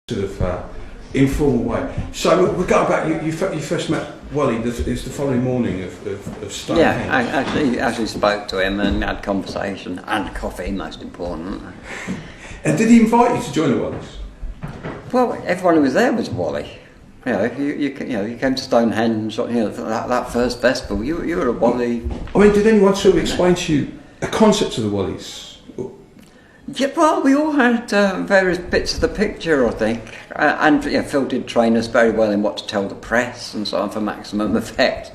sort of informal way. So we're going back. You first met Wally. It was the following morning of Stonehenge. Yeah, I actually spoke to him and had conversation and coffee, most important. And did he invite you to join the Wallies? Well, everyone who was there was a Wally. You know, you came to Stonehenge. You know, that first festival. You were a Wally. I mean, did anyone sort of explain to you the concept of the Wallies? Yeah, well, we all had various bits of the picture, I think, and Phil did train us very well in what to tell the press and so on for maximum effect.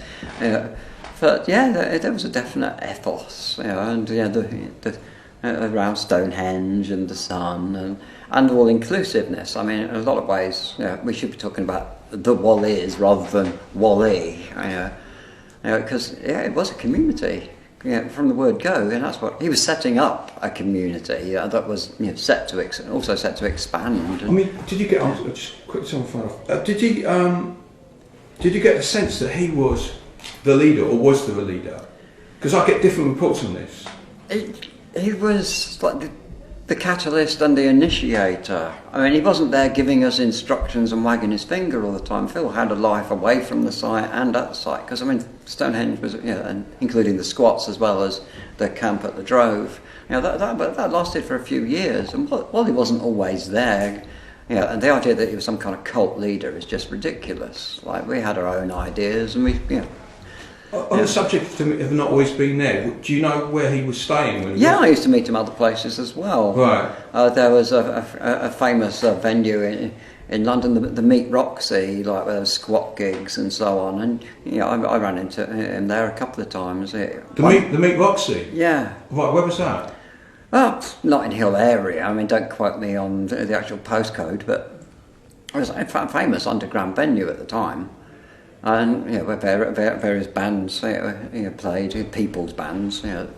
But yeah, there was a definite ethos, and the around Stonehenge and the sun and all inclusiveness. I mean, in a lot of ways, we should be talking about the Wallies rather than Wally, because it was a community. From the word go, and that's what he was setting up, a community that was set to expand. I mean, did you get just quick to fire off? Did you get the sense that he was the leader or was the leader? Because I get different reports on this. He was like the catalyst and the initiator. I mean, he wasn't there giving us instructions and wagging his finger all the time. Phil had a life away from the site and at the site, because I mean, Stonehenge was, and including the squats as well as the camp at the Drove. That lasted for a few years, and Wally wasn't always there. And the idea that he was some kind of cult leader is just ridiculous. Like, we had our own ideas, and we. On the subject of not always being there, do you know where he was staying? I used to meet him other places as well. Right. There was a famous venue in London, the Meet Roxy, like where there was squat gigs and so on, and I ran into him there a couple of times. The Meet Roxy? Yeah. Right, where was that? Well, Notting Hill area. I mean, don't quote me on the actual postcode, but it was a famous underground venue at the time. And where various bands played, people's bands, and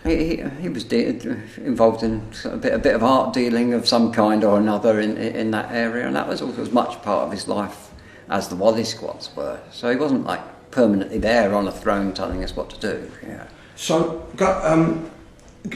he was involved in a bit of art dealing of some kind or another in that area, and that was also as much part of his life as the Wally squats were. So he wasn't like permanently there on a throne telling us what to do. Yeah. So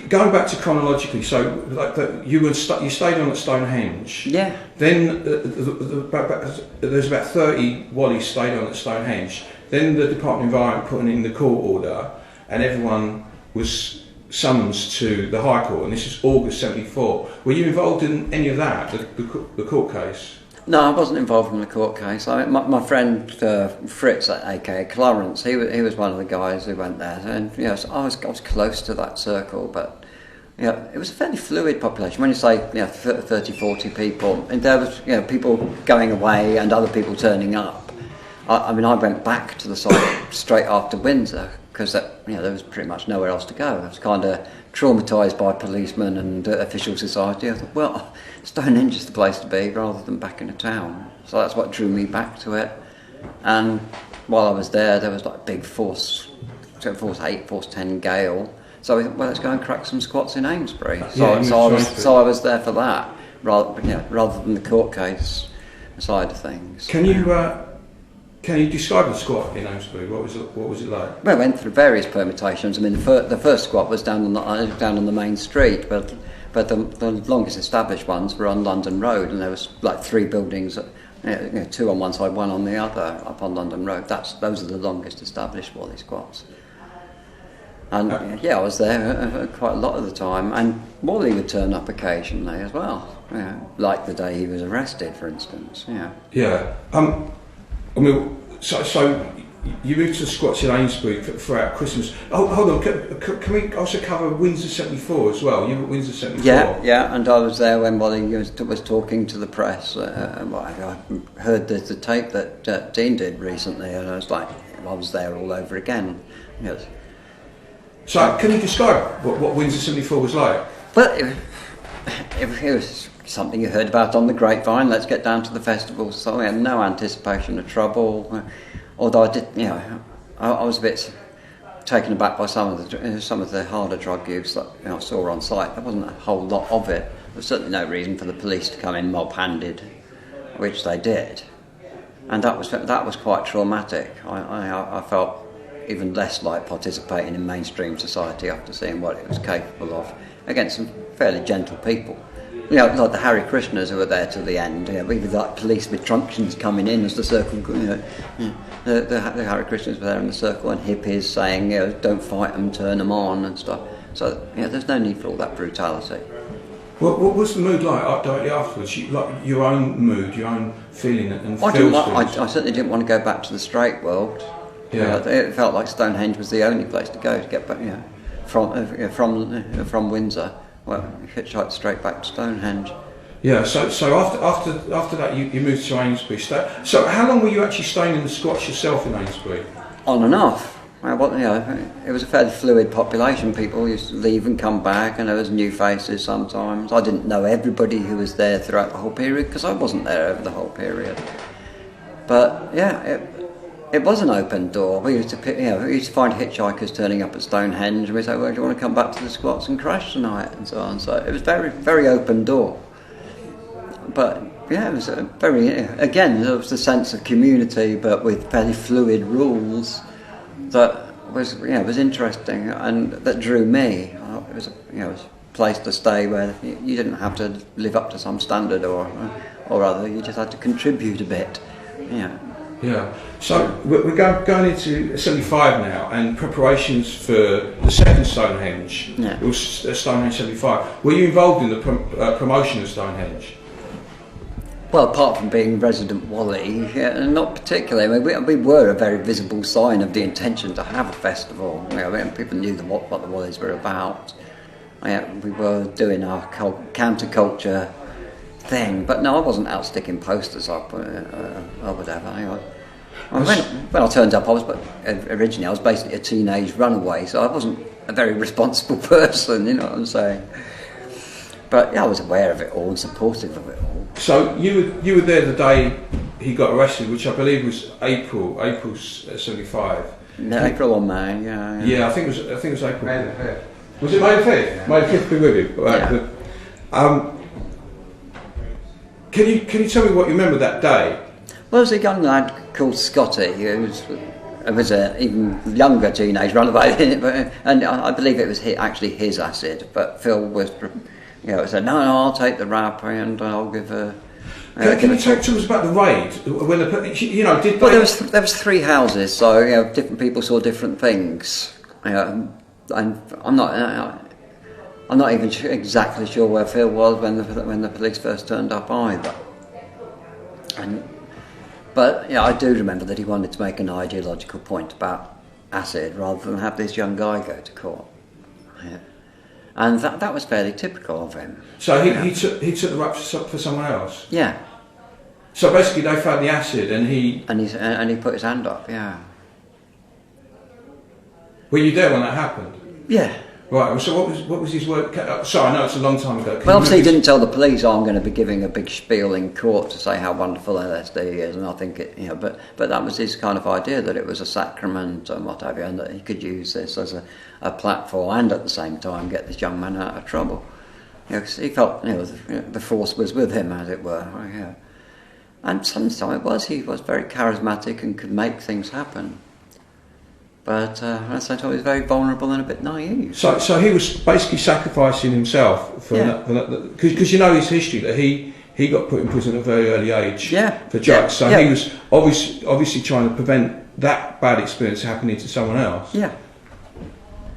going back to chronologically, so like you stayed on at Stonehenge. Yeah. Then there's about 30 Wallies stayed on at Stonehenge. Then the Department of Environment put in the court order, and everyone was summoned to the High Court. And this is August '74. Were you involved in any of that, the court case? No, I wasn't involved in the court case. I mean, my friend Fritz, aka Clarence, he was one of the guys who went there, and I was close to that circle, but it was a fairly fluid population. When you say 30, 40 people, and there was people going away and other people turning up. I mean, I went back to the site straight after Windsor because there was pretty much nowhere else to go. I was kind of traumatised by policemen and official society. I thought, well, Stonehenge is the place to be rather than back in a town. So that's what drew me back to it. And while I was there was like big force 8, force 10 gale. So we thought, well, let's go and crack some squats in Amesbury. So I was there for that rather than the court case side of things. Can you describe the squat in Amesbury? What was it like? Well, I went through various permutations. I mean, the first squat was down on the main street, but the longest established ones were on London Road, and there was like 3 buildings, 2 on one side, 1 on the other, up on London Road. Those are the longest established Wally squats. And I was there quite a lot of the time, and Wally would turn up occasionally as well. Like the day he was arrested, for instance. Yeah. I mean, so you moved to the squats in Amesbury throughout Christmas. Oh, hold on. Can we also cover Windsor '74 as well? You were at Windsor '74. Yeah, and I was there when Wally was talking to the press. I heard the tape that Dean did recently, and I was like, I was there all over again. Yes. So, can you describe what Windsor '74 was like? Well, it was something you heard about on the grapevine. Let's get down to the festival. So I had no anticipation of trouble. Although I did, I was a bit taken aback by some of the harder drug use that I saw on site. There wasn't a whole lot of it. There was certainly no reason for the police to come in mob-handed, which they did, and that was quite traumatic. I felt even less like participating in mainstream society after seeing what it was capable of against some fairly gentle people. like the Hare Krishnas who were there till the end. With like police with truncheons coming in as the circle. The Hare Krishnas were there in the circle, and hippies saying, don't fight them, turn them on, and stuff. So there's no need for all that brutality. What was the mood like directly afterwards? Like your own mood, your own feeling and I certainly didn't want to go back to the straight world. Yeah. It felt like Stonehenge was the only place to go to get back. From Windsor, well, hitchhiked straight back to Stonehenge. Yeah. So after that, you moved to Amesbury. So how long were you actually staying in the squats yourself in Amesbury? On and off. Well, it was a fairly fluid population. People used to leave and come back, and there was new faces sometimes. I didn't know everybody who was there throughout the whole period because I wasn't there over the whole period. But it was an open door. We used to find hitchhikers turning up at Stonehenge, and we say, "Well, do you want to come back to the squats and crash tonight?" and so on. So it was very, very open door. But it was again, there was the sense of community, but with fairly fluid rules. That was interesting, and that drew me. It was a place to stay where you didn't have to live up to some standard or other. You just had to contribute a bit. Yeah. So we're going into 75 now, and preparations for the second Stonehenge. Yeah. It was Stonehenge 75. Were you involved in the promotion of Stonehenge? Well, apart from being resident Wally, not particularly. I mean, we were a very visible sign of the intention to have a festival. People knew what the Wallies were about. We were doing our counterculture thing, but no, I wasn't out sticking posters up or whatever. When I turned up, originally I was basically a teenage runaway, so I wasn't a very responsible person. You know what I'm saying? But I was aware of it all and supportive of it all. So you were there the day he got arrested, which I believe was April 75. No, April or May, yeah. Yeah, I think it was April. May the 5th. Was it May the 5th? Yeah. May the 5th be with you. Right. Yeah. Can you tell me what you remember that day? Well, there was a young lad called Scotty who was an even younger teenage runaway, and I believe it was actually his acid, but Phil was... said, no, I'll take the rap and I'll give a... Can you talk to us about the raid? When there was 3 houses, so different people saw different things. And I'm not even exactly sure where Phil was when the police first turned up either. But I do remember that he wanted to make an ideological point about acid rather than have this young guy go to court. Yeah. And that was fairly typical of him. So he took the rap for someone else? Yeah. So basically they found the acid and he... And he put his hand up, yeah. Were you there when that happened? Yeah. Right, so what was his word? Sorry, I know it's a long time ago. Well, obviously he didn't tell the police, I'm going to be giving a big spiel in court to say how wonderful LSD is, and I think but that was his kind of idea, that it was a sacrament and what have you, and that he could use this as a platform and at the same time get this young man out of trouble. Because he felt, the force was with him, as it were. Yeah. And sometimes he was very charismatic and could make things happen. But as I told you, he was very vulnerable and a bit naive. So he was basically sacrificing himself for because his history, that he got put in prison at a very early age for drugs. So he was obviously trying to prevent that bad experience happening to someone else. Yeah.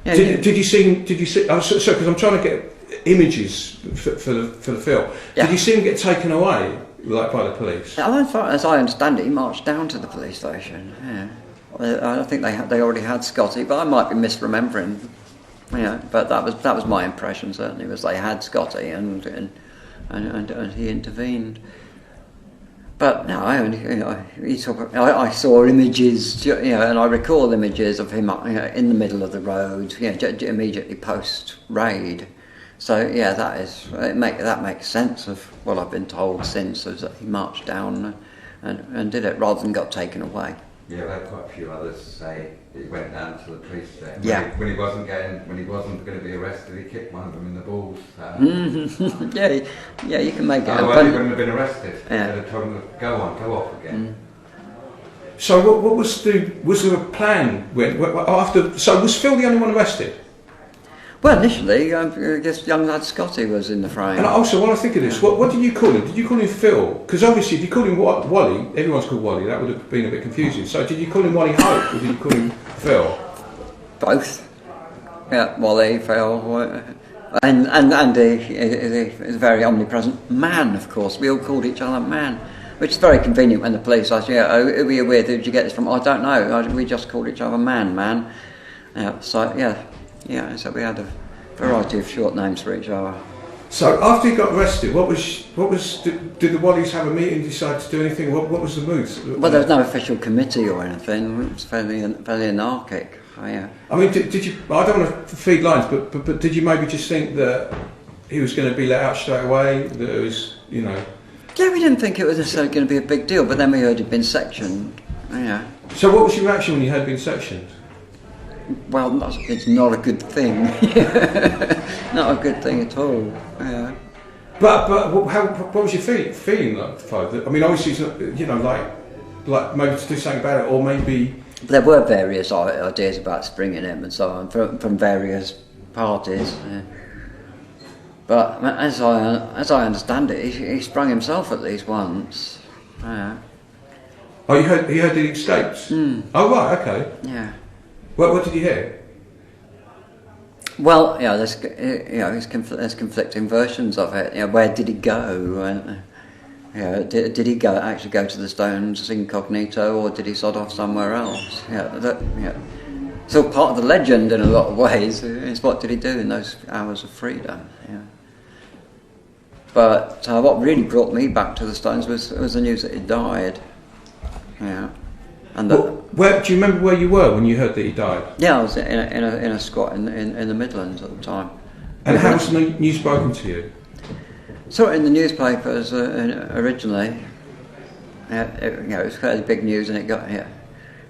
Did you see him? Because I'm trying to get images for the film. Yeah. Did you see him get taken away by the police? As I understand it, he marched down to the police station. Yeah. I think they already had Scotty, but I might be misremembering. But that was my impression. Certainly, was they had Scotty and he intervened. But no, I saw images, and I recall images of him in the middle of the road, immediately post raid. So that makes sense of what I've been told since, is that he marched down and did it rather than got taken away. Yeah, I've had quite a few others say that he went down to the police station. When he wasn't going to be arrested, he kicked one of them in the balls. You can make it. Otherwise, he wouldn't have been arrested. Yeah. They'd have told him to go off again. So what was there a plan after? So was Phil the only one arrested? Well, initially, I guess young lad Scotty was in the frame. And also, when I think of this, what did you call him? Did you call him Phil? Because obviously, if you called him Wally, everyone's called Wally. That would have been a bit confusing. So, did you call him Wally Hope or did you call him Phil? Both. Yeah, Wally, Phil, and Andy is a very omnipresent man. Of course, we all called each other man, which is very convenient when the police ask, who are you with? Who did you get this from? I don't know. We just called each other man. So we had a variety of short names for each other. So after he got arrested, did the Wallies have a meeting, decide to do anything? What was the mood? Well, there was no official committee or anything. It was fairly anarchic. Yeah. I mean, did you? I don't want to feed lines, but did you maybe just think that he was going to be let out straight away? That it was, Yeah, we didn't think it was necessarily going to be a big deal, but then we heard he'd been sectioned. Yeah. So what was your reaction when you heard he'd been sectioned? Well, it's not a good thing. Not a good thing at all. Yeah. But what was your feeling like? I mean, obviously, it's not, like maybe to do something about it, or maybe. There were various ideas about springing him and so on from various parties. But as I understand it, he sprung himself at least once. Yeah. Oh, he heard the escapes? Mm. Oh, right, okay. Yeah. What did you hear? Well, there's conflicting versions of it. Where did he go? And, did he actually go to the Stones incognito, or did he sod off somewhere else? So part of the legend in a lot of ways is what did he do in those hours of freedom? Yeah. But what really brought me back to the Stones was the news that he died. Yeah. And where do you remember where you were when you heard that he died? Yeah, I was in a squat in the Midlands at the time. And how was the news spoken to you? Saw it in the newspapers originally. It was fairly big news, and it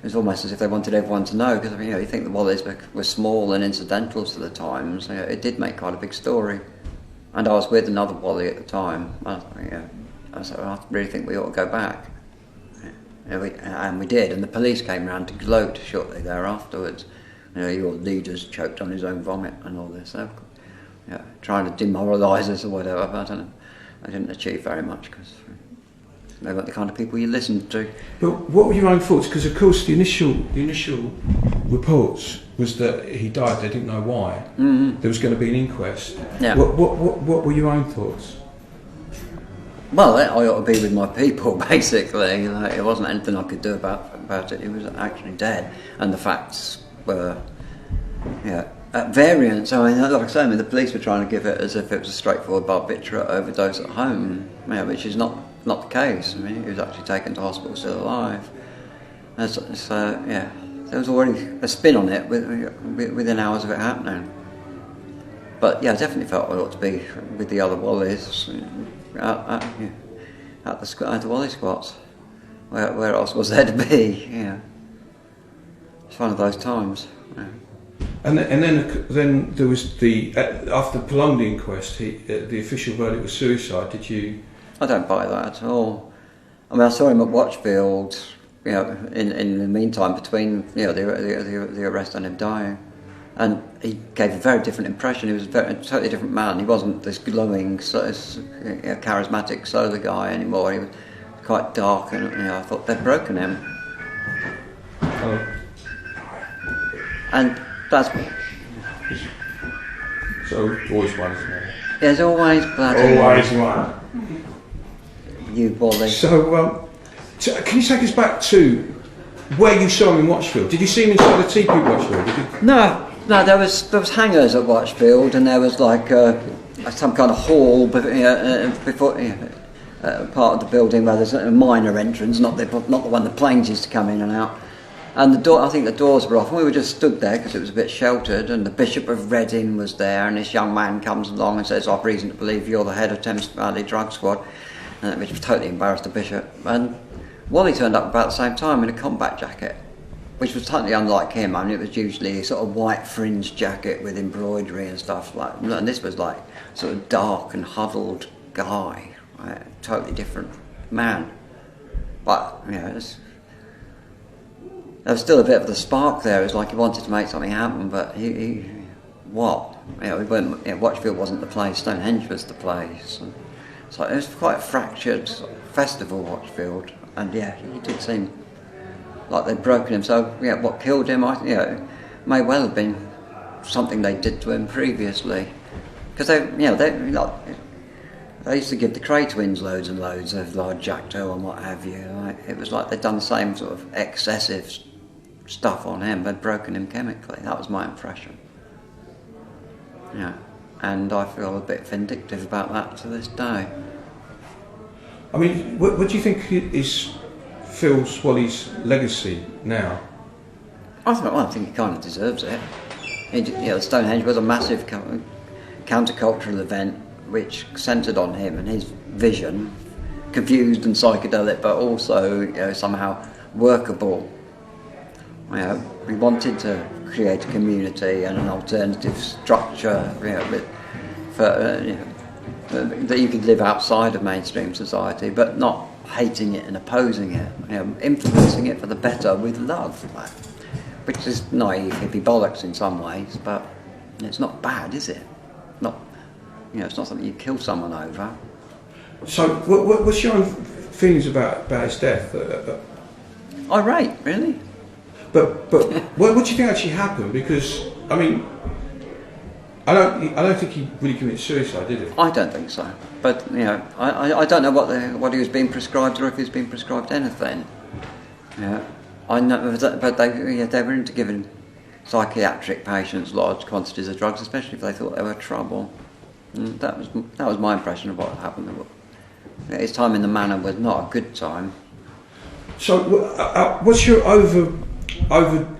was almost as if they wanted everyone to know, because you think the Wallies were small and incidental to the times. It did make quite a big story. And I was with another Wally at the time. I said, I really think we ought to go back. And we did, and the police came round to gloat shortly thereafterwards. Your leader's choked on his own vomit and all this. So, trying to demoralise us or whatever, but I didn't achieve very much because they weren't the kind of people you listened to. But what were your own thoughts? Because of course the initial reports was that he died. They didn't know why. Mm-hmm. There was going to be an inquest. Yeah. What were your own thoughts? Well, I ought to be with my people, basically. It wasn't anything I could do about it. He was actually dead, and the facts were, at variance. I mean, like I say, the police were trying to give it as if it was a straightforward barbiturate overdose at home, which is not the case. I mean, he was actually taken to hospital still alive. So there was already a spin on it within hours of it happening. But I definitely felt I ought to be with the other Wallies. At the Wally squats. Where else was there to be? Yeah, it's one of those times. Yeah. And then there was after the prolonged inquest, the official verdict was suicide. Did you? I don't buy that at all. I mean, I saw him at Watchfield. In the meantime, between the arrest and him dying. And he gave a very different impression. He was a totally different man. He wasn't this glowing, charismatic solar guy anymore. He was quite dark, and I thought they'd broken him. Oh. And that's so always one, isn't it? There's always bloody always one. You Wally. So, can you take us back to where you saw him in Watchfield? Did you see him inside the teepee at Watchfield? No, there was hangars at Watchfield, and there was like some kind of hall before part of the building where there's a minor entrance, not the one the planes used to come in and out. And I think the doors were off, and we were just stood there because it was a bit sheltered. And the Bishop of Reading was there, and this young man comes along and says, "I've reason to believe you're the head of Thames Valley Drug Squad," which totally embarrassed the Bishop. And Wally turned up about the same time in a combat jacket, which was totally unlike him. I mean, it was usually a sort of white fringed jacket with embroidery and stuff and this was like sort of dark and huddled guy, right? Totally different man. But there was still a bit of the spark there. It was like he wanted to make something happen, but he what? We weren't, Watchfield wasn't the place, Stonehenge was the place. And so it was quite a fractured sort of festival, Watchfield, and he did seem like they'd broken him. So what killed him, may well have been something they did to him previously, because they used to give the Cray twins loads and loads of like Jackdaw and what have you. It was like they'd done the same sort of excessive stuff on him. They'd broken him chemically. That was my impression. And I feel a bit vindictive about that to this day. I mean, what do you think is Phil's, Wally's legacy now? I think he kind of deserves it. Stonehenge was a massive countercultural event which centred on him and his vision, confused and psychedelic, but also somehow workable. We wanted to create a community and an alternative structure that you could live outside of mainstream society, but not hating it and opposing it, influencing it for the better with love, which is naive hippie bollocks in some ways, but it's not bad, is it? It's not something you kill someone over. So, what's your own feelings about his death? Irate, really. But what do you think actually happened? Because I mean, I don't think he really committed suicide, did he? I don't think so. But I don't know what he was being prescribed or if he was being prescribed anything. I know, but they were into giving psychiatric patients large quantities of drugs, especially if they thought they were trouble. And that was my impression of what happened. His time in the manor was not a good time. So, what's your over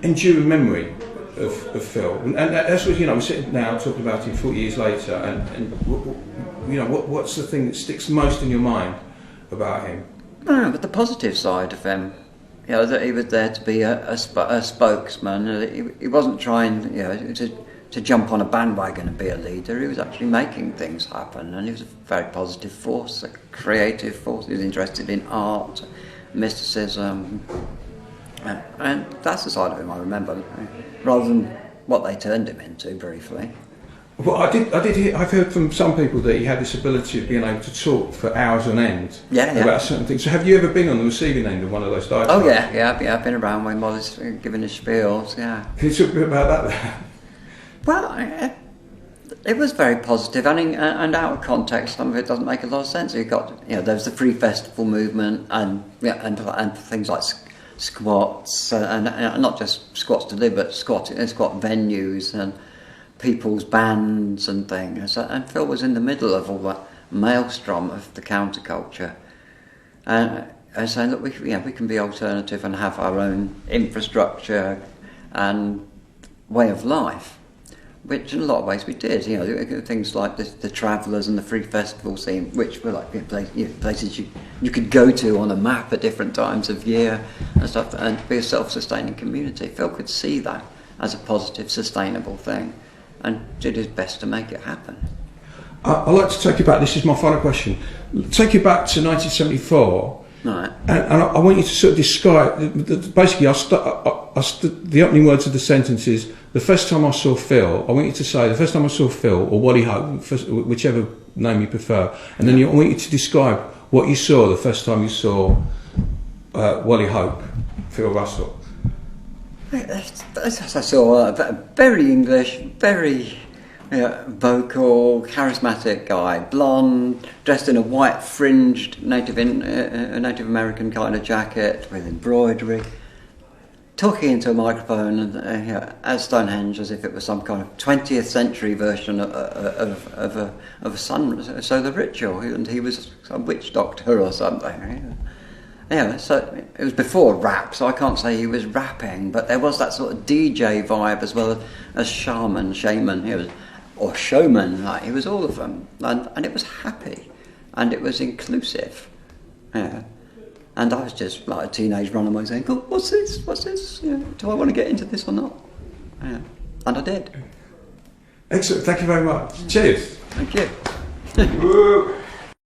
enduring memory of Phil? And that's what we're sitting now talking about him 40 years later. And what's the thing that sticks most in your mind about him? No, but the positive side of him. That he was there to be a spokesman. He wasn't trying, to jump on a bandwagon and be a leader. He was actually making things happen, and he was a very positive force, a creative force. He was interested in art, mysticism, and that's the side of him I remember, rather than what they turned him into briefly. Well, I've heard from some people that he had this ability of being able to talk for hours on end about certain things. So have you ever been on the receiving end of one of those diatribes? Oh yeah, I've been around when Wally's giving his spiels, Can you talk a bit about that? Well, it was very positive, and out of context, some of it doesn't make a lot of sense. You got, there was the free festival movement, and things like squats, and not just squats to live, but squat venues and people's bands and things. And Phil was in the middle of all that maelstrom of the counterculture, and saying, look, we can be alternative and have our own infrastructure and way of life. Which in a lot of ways we did, things like the Travellers and the Free Festival scene, which were like places you could go to on a map at different times of year and stuff, and be a self-sustaining community. Phil could see that as a positive, sustainable thing, and did his best to make it happen. I'd like to take you back, this is my final question, take you back to 1974. Right. And I want you to sort of describe, basically the opening words of the sentence is, the first time I saw Phil, I want you to say, the first time I saw Phil, or Wally Hope, whichever name you prefer, and then I want you to describe what you saw the first time you saw Wally Hope, Phil Russell. I saw a very English, very vocal, charismatic guy, blonde, dressed in a white fringed Native American kind of jacket with embroidery, talking into a microphone at Stonehenge as if it was some kind of 20th century version of a solar ritual, and he was a witch doctor or something. So it was before rap, so I can't say he was rapping, but there was that sort of DJ vibe as well as shaman. Or showman, he was all of them, and it was happy, and it was inclusive, and I was just like a teenage runaway saying, "Oh, what's this? Do I want to get into this or not?" And I did. Excellent. Thank you very much. Cheers. Thank you.